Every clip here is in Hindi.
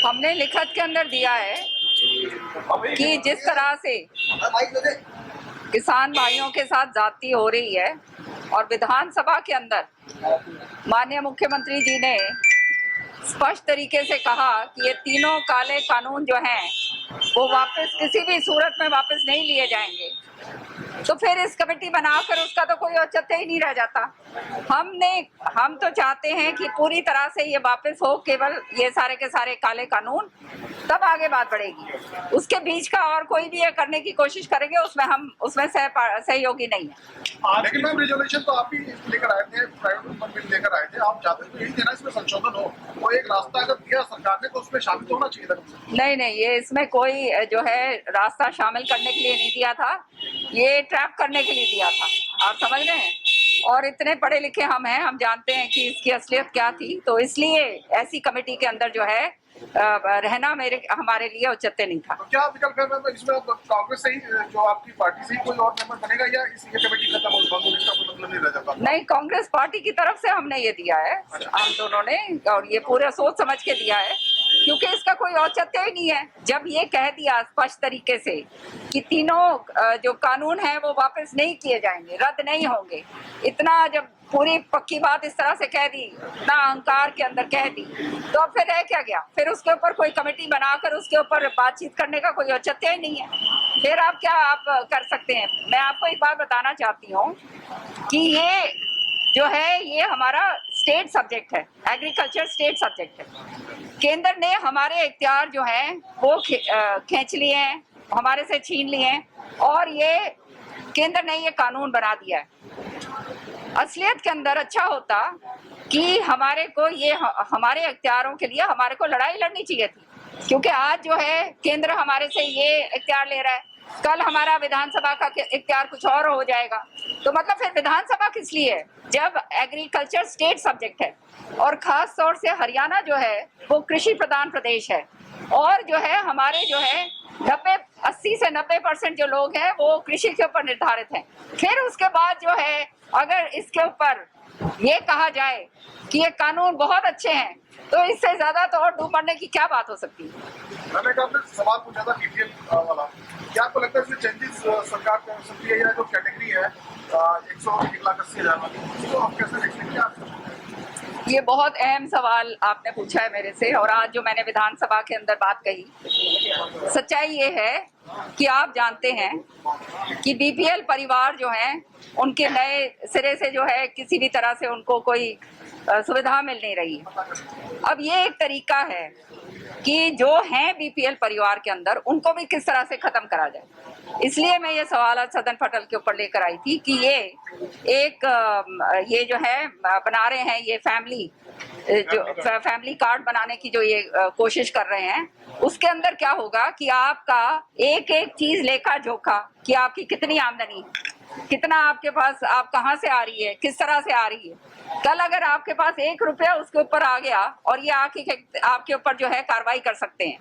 हमने लिखत के अंदर दिया है कि जिस तरह से किसान भाइयों के साथ ज्यादती हो रही है और विधानसभा के अंदर माननीय मुख्यमंत्री जी ने स्पष्ट तरीके से कहा कि ये तीनों काले कानून जो हैं वो वापस किसी भी सूरत में वापस नहीं लिए जाएंगे, तो फिर इस कमेटी बनाकर उसका तो कोई औचित्य ही नहीं रह जाता। हम तो चाहते हैं कि पूरी तरह से ये वापस हो, केवल ये सारे के सारे काले कानून, तब आगे बात बढ़ेगी। उसके बीच का और कोई भी ये करने की कोशिश करेंगे उसमें सहयोगी नहीं है। लेकिन मैम रिजोल्यूशन तो आप ही लेकर आए थे, प्राइवेट वुमन बिल लेकर आए थे, आप चाहते तो यही थे ना इसमें संशोधन हो, वो एक रास्ता अगर दिया सरकार ने तो उसमें शामिल होना चाहिए था। नहीं, ये इसमें कोई जो है रास्ता शामिल करने के लिए नहीं दिया था, ये ट्रैप करने के लिए दिया था, आप समझ रहे हैं। और इतने पढ़े लिखे हम हैं, हम जानते हैं कि इसकी असलियत क्या थी, तो इसलिए ऐसी कमेटी के अंदर जो है रहना हमारे लिए औचित्य नहीं था। तो क्या विकल्प है इसमें, कांग्रेस से ही जो आपकी पार्टी से ही कोई और मेंबर बनेगा या इसी कमेटी खत्म हो इसका कोई मतलब नहीं रह जाता? नहीं, कांग्रेस पार्टी की तरफ से हमने ये दिया है, हम दोनों ने, और ये पूरा सोच समझ के दिया है, क्योंकि इसका कोई औचित्य ही नहीं है। जब ये कह दिया स्पष्ट तरीके से कि तीनों जो कानून है वो वापस नहीं किए जाएंगे, रद्द नहीं होंगे, इतना जब पूरी पक्की बात इस तरह से कह दी, इतना अहंकार के अंदर कह दी, तो अब फिर रह क्या गया? फिर उसके ऊपर कोई कमेटी बनाकर उसके ऊपर बातचीत करने का कोई औचित्य ही नहीं है। फिर आप क्या कर सकते हैं? मैं आपको एक बात बताना चाहती हूँ कि ये जो है ये हमारा स्टेट सब्जेक्ट है, एग्रीकल्चर स्टेट सब्जेक्ट है। केंद्र ने हमारे इख्तियार जो हैं वो खींच लिए हैं, हमारे से छीन लिए हैं, और ये केंद्र ने ये कानून बना दिया है। असलियत के अंदर अच्छा होता कि हमारे को ये हमारे इख्तियारों के लिए हमारे को लड़ाई लड़नी चाहिए थी, क्योंकि आज जो है केंद्र हमारे से ये इख्तियार ले रहा है, कल हमारा विधानसभा का इख्तियार कुछ और हो जाएगा, तो मतलब फिर विधानसभा किस लिए है जब एग्रीकल्चर स्टेट सब्जेक्ट है। और खास तौर से हरियाणा जो है वो कृषि प्रधान प्रदेश है, और जो है हमारे जो है 80 से 90% जो लोग हैं वो कृषि के ऊपर निर्धारित हैं। फिर उसके बाद जो है अगर इसके ऊपर ये कहा जाए कि ये कानून बहुत अच्छे हैं, तो इससे ज्यादा तो और डूब मरने की क्या बात हो सकती है। मैंने आपने सवाल पूछा था बीपीएल वाला, क्या आपको लगता है इसमें चेंजेस सरकार कर सकती है, या जो कैटेगरी है 1,80,000 वाली, तो आप कैसे देखते हैं? क्या ये बहुत अहम सवाल आपने पूछा है मेरे से, और आज जो मैंने विधानसभा के अंदर बात कही, सच्चाई ये है कि आप जानते हैं कि बीपीएल परिवार जो हैं उनके नए सिरे से जो है किसी भी तरह से उनको कोई सुविधा मिल नहीं रही। अब ये एक तरीका है कि जो हैं बीपीएल परिवार के अंदर उनको भी किस तरह से खत्म करा जाए। इसलिए मैं ये सवाल आज सदन पटल के ऊपर लेकर आई थी कि ये जो है बना रहे हैं, ये फैमिली कार्ड बनाने की जो ये कोशिश कर रहे हैं, उसके अंदर क्या होगा कि आपका एक एक चीज लेखा जोखा कि आपकी कितनी आमदनी, कितना आपके पास, आप कहाँ से आ रही है, किस तरह से आ रही है। कल अगर आपके पास 1 रुपया उसके ऊपर आ गया और ये आपके ऊपर जो है कार्रवाई कर सकते हैं,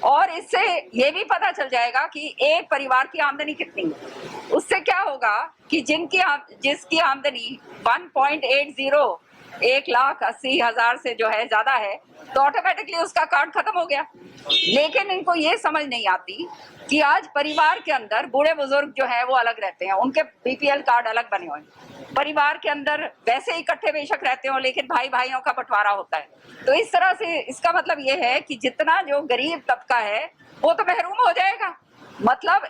और इससे ये भी पता चल जाएगा कि एक परिवार की आमदनी कितनी है। उससे क्या होगा कि जिसकी आमदनी 1.80 1,80,000 से जो है ज्यादा है, तो ऑटोमेटिकली उसका कार्ड खत्म हो गया। लेकिन इनको ये समझ नहीं आती कि आज परिवार के अंदर बूढ़े बुजुर्ग जो है वो अलग रहते हैं, उनके बीपीएल कार्ड अलग बने हुए हैं। परिवार के अंदर वैसे इकट्ठे बेशक रहते हो, लेकिन भाई भाइयों का बंटवारा होता है। तो इस तरह से इसका मतलब ये है कि जितना जो गरीब तबका है वो तो महरूम हो जाएगा। मतलब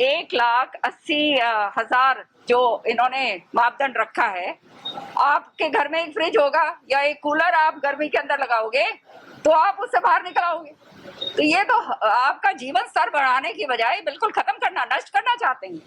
1,80,000 जो इन्होंने मापदंड रखा है, आपके घर में एक फ्रिज होगा या एक कूलर आप गर्मी के अंदर लगाओगे तो आप उससे बाहर निकल आओगे। तो ये तो आपका जीवन स्तर बढ़ाने की बजाय बिल्कुल खत्म करना, नष्ट करना चाहते हैं।